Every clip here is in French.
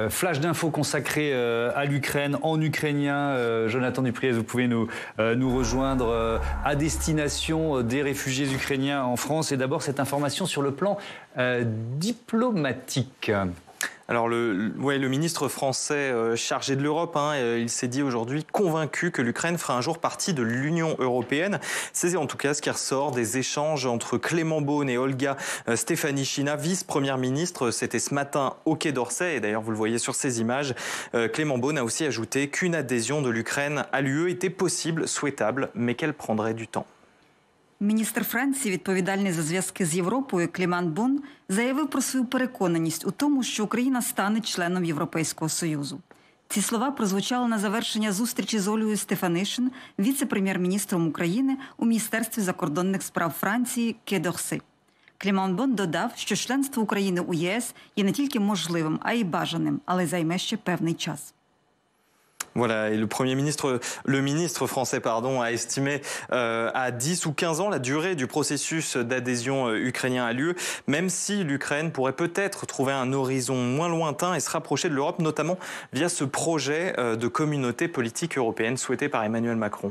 Flash d'infos consacré à l'Ukraine, en ukrainien. Jonathan Dupriez, vous pouvez nous rejoindre à destination des réfugiés ukrainiens en France. Et d'abord, cette information sur le plan diplomatique. Alors le ministre français chargé de l'Europe, il s'est dit aujourd'hui convaincu que l'Ukraine fera un jour partie de l'Union européenne. C'est en tout cas ce qui ressort des échanges entre Clément Beaune et Olga Stefanishyna, vice-première ministre. C'était ce matin au Quai d'Orsay et d'ailleurs vous le voyez sur ces images. Clément Beaune a aussi ajouté qu'une adhésion de l'Ukraine à l'UE était possible, souhaitable, mais qu'elle prendrait du temps. Міністр Франції, відповідальний за зв'язки з Європою, Клеман Бон, заявив про свою переконаність у тому, що Україна стане членом Європейського Союзу. Ці слова прозвучали на завершення зустрічі з Ольгою Стефанишин, віце-прем'єр-міністром України у Міністерстві закордонних справ Франції Quai d'Orsay. Клеман Бон додав, що членство України у ЄС є не тільки можливим, а й бажаним, але займе ще певний час. Voilà, et le ministre français, a estimé à 10 ou 15 ans la durée du processus d'adhésion ukrainien à l'UE, même si l'Ukraine pourrait peut-être trouver un horizon moins lointain et se rapprocher de l'Europe, notamment via ce projet de communauté politique européenne souhaité par Emmanuel Macron.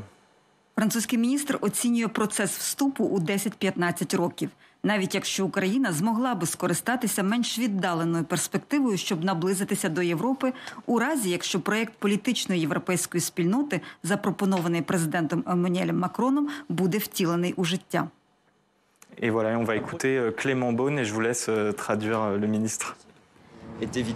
Французький міністр оцінює процес вступу у 10-15 років, навіть якщо Україна змогла би скористатися менш віддаленою перспективою, щоб наблизитися до Європи, у разі, якщо проєкт політичної європейської спільноти, запропонований президентом Еммануелем Макроном, буде втілений у життя. Et voilà, on va écouter Clément Beaune et je vous laisse traduire le ministre.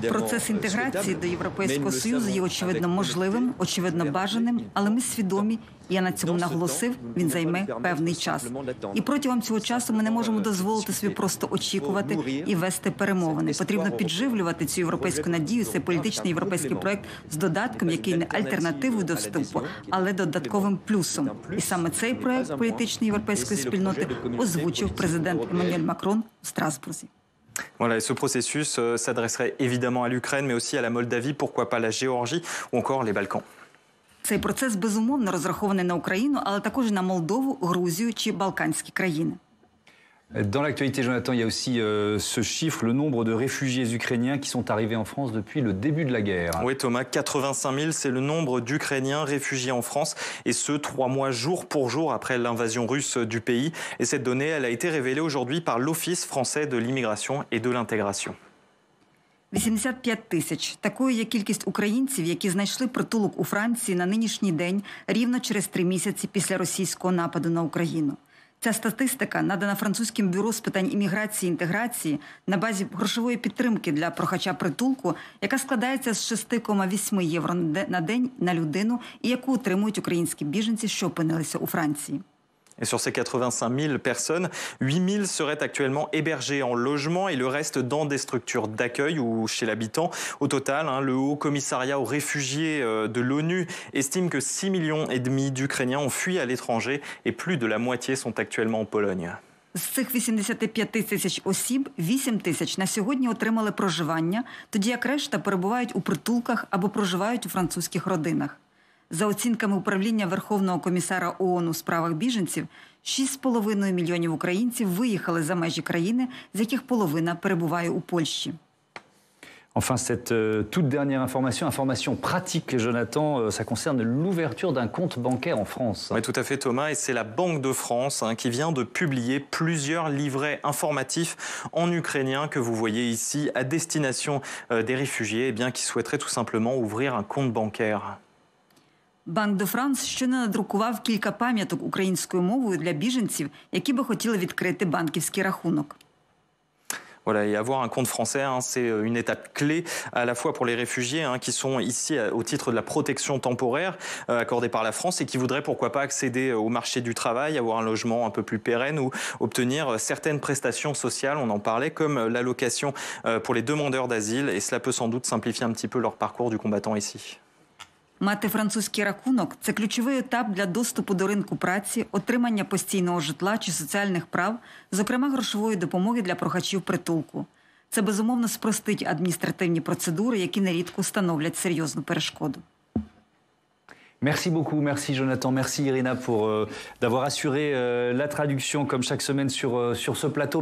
Процес інтеграції до Європейського Союзу є очевидно можливим, очевидно бажаним, але ми свідомі, я на цьому наголосив, він займе певний час. І протягом цього часу ми не можемо дозволити собі просто очікувати і вести перемовини. Потрібно підживлювати цю європейську надію, цей політичний європейський проєкт з додатком, який не альтернативою до вступу, але додатковим плюсом. І саме цей проєкт політичної європейської спільноти озвучив президент Еммануель Макрон у Страсбурзі. Voilà, et ce processus s'adresserait évidemment à l'Ukraine, mais aussi à la Moldavie, pourquoi pas la Géorgie ou encore les Balkans. Цей процес безумовно розрахований на Україну, але також на Молдову, Грузію чи Балканські країни. Dans l'actualité, Jonathan, il y a aussi ce chiffre, le nombre de réfugiés ukrainiens qui sont arrivés en France depuis le début de la guerre. Oui, Thomas, 85 000, c'est le nombre d'Ukrainiens réfugiés en France, et ce, 3 mois jour pour jour après l'invasion russe du pays. Et cette donnée, elle a été révélée aujourd'hui par l'Office français de l'immigration et de l'intégration. 85 тисяч. Такою є кількість українців, які знайшли притулок у Франції на нинішній день, рівно через 3 місяці після російського нападу на Україну. Ця статистика надана Французьким бюро з питань імміграції і інтеграції на базі грошової підтримки для прохача притулку, яка складається з 6,8 євро на день на людину і яку отримують українські біженці, що опинилися у Франції. Et sur ces 85 000 personnes, 8 000 seraient actuellement hébergés en logement et le reste dans des structures d'accueil ou chez l'habitant. Au total, le Haut Commissariat aux réfugiés de l'ONU estime que 6,5 millions d'Ukrainiens ont fui à l'étranger et plus de la moitié sont actuellement en Pologne. З цих 85 тисяч осіб 8 тисяч на сьогодні отримали проживання, тоді як решта перебувають у притулках або проживають у французьких родинах. За оцінками управління Верховного комісара ООН у справах біженців, 6,5 мільйонів українців виїхали за межі країни, з яких половина перебуває у Польщі. Enfin, cette toute dernière information pratique, Jonathan, ça concerne l'ouverture d'un compte bancaire en France. Oui, tout à fait, Thomas, et c'est la Banque de France qui vient de publier plusieurs livrets informatifs en ukrainien que vous voyez ici à destination des réfugiés qui souhaiteraient tout simplement ouvrir un compte bancaire. Банк де Франс щойно надрукував кілька пам'яток українською мовою для біженців, які би хотіли відкрити банківський рахунок. Voilà, et avoir un compte français, c'est une étape clé à la fois pour les réfugiés qui sont ici au titre de la protection temporaire accordée par la France et qui voudraient pourquoi pas accéder au marché du travail, avoir un logement un peu plus pérenne ou obtenir certaines prestations sociales, on en parlait, comme l'allocation pour les demandeurs d'asile, et cela peut sans doute simplifier un petit peu leur parcours du combattant ici. Мати французький рахунок – це ключовий етап для доступу до ринку праці, отримання постійного житла чи соціальних прав, зокрема грошової допомоги для прохачів притулку. Це, безумовно, спростить адміністративні процедури, які нерідко становлять серйозну перешкоду. Merci beaucoup, merci Jonathan, merci Irina pour d'avoir assuré la traduction comme chaque semaine sur ce plateau.